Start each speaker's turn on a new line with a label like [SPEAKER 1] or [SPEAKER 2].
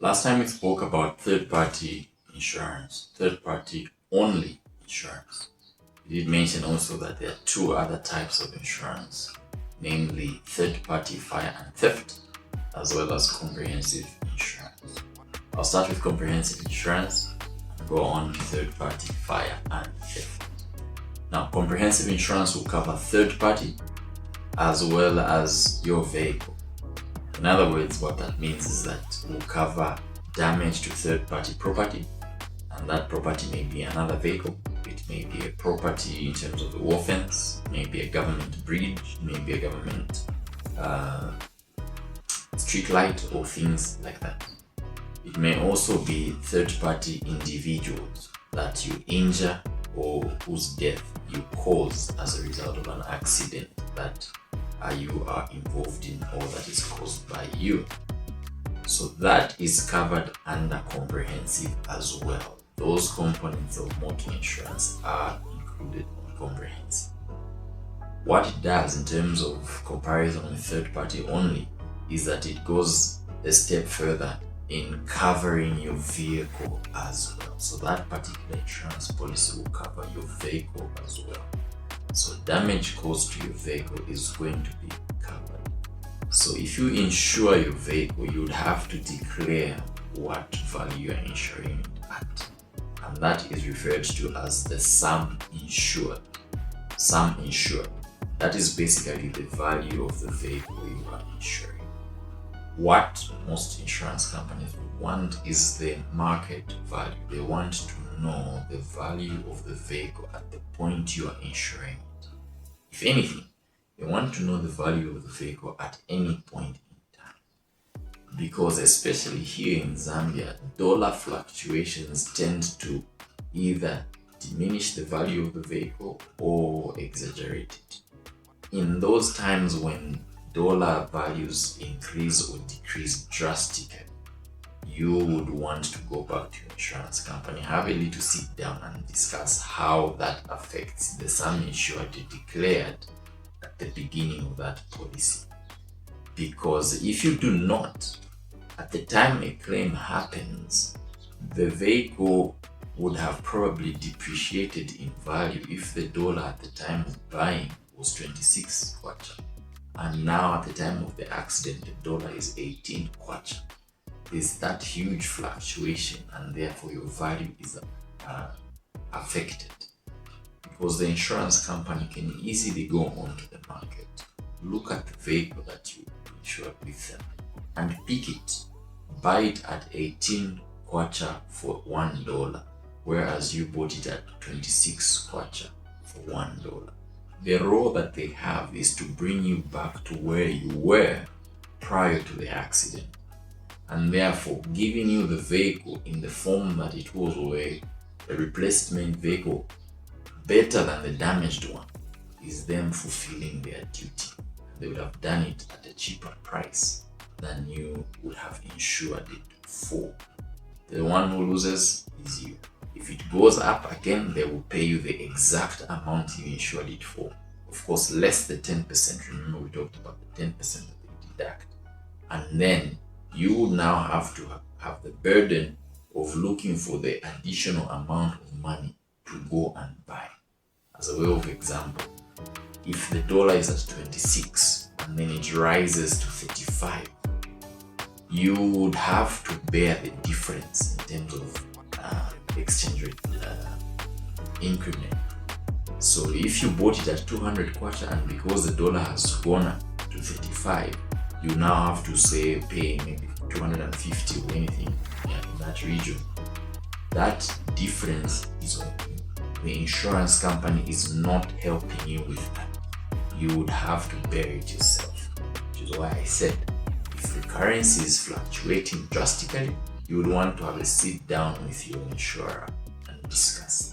[SPEAKER 1] Last time we spoke about third-party insurance, third-party only insurance. We did mention also that there are two other types of insurance, namely third-party fire and theft, as well as comprehensive insurance. I'll start with comprehensive insurance and go on to third-party fire and theft. Now, comprehensive insurance will cover third-party as well as your vehicle. In other words, what that means is that we'll cover damage to third-party property, and that property may be another vehicle, it may be a property in terms of the wall fence, it may be a government bridge, it may be a government street light or things like that. It may also be third-party individuals that you injure or whose death you cause as a result of an accident that you are involved in or that is caused by you. So that is covered under comprehensive as well. Those components of motor insurance are included in comprehensive. What it does in terms of comparison with third party only is that it goes a step further in covering your vehicle as well. So that particular insurance policy will cover your vehicle as well. So damage caused to your vehicle is going to be covered. So if you insure your vehicle, you would have to declare what value you are insuring it at. And that is referred to as the sum insured. Sum insured. That is basically the value of the vehicle you are insuring. What most insurance companies would want is the market value. They want to know the value of the vehicle at the point you are insuring it. If anything, they want to know the value of the vehicle at any point in time. Because especially here in Zambia, dollar fluctuations tend to either diminish the value of the vehicle or exaggerate it. In those times when dollar values increase or decrease drastically, you would want to go back to your insurance company, have a little sit down and discuss how that affects the sum insured you declared at the beginning of that policy. Because if you do not, at the time a claim happens, the vehicle would have probably depreciated in value if the dollar at the time of buying was 26 kwacha. And now at the time of the accident, the dollar is 18 kwacha. There's that huge fluctuation, and therefore your value is affected. Because the insurance company can easily go onto the market, look at the vehicle that you insured with them, and pick it, buy it at 18 kwacha for $1, whereas you bought it at 26 kwacha for $1. The role that they have is to bring you back to where you were prior to the accident, and therefore giving you the vehicle in the form that it was, or a replacement vehicle better than the damaged one, is them fulfilling their duty. They would have done it at a cheaper price than you would have insured it for. The one who loses is you. If it goes up again, they will pay you the exact amount you insured it for. Of course, less the 10%. Remember, we talked about the 10% that they deduct. And then you would now have to have the burden of looking for the additional amount of money to go and buy. As a way of example, if the dollar is at 26 and then it rises to 35, you would have to bear the difference in terms of exchange rate increment. So if you bought it at 200 kwacha, and because the dollar has gone up to 35, you now have to pay maybe 250 or anything in that region. That difference is on you. The insurance company is not helping you with that. You would have to bear it yourself, which is why I said if the currency is fluctuating drastically, you would want to have a sit down with your insurer and discuss.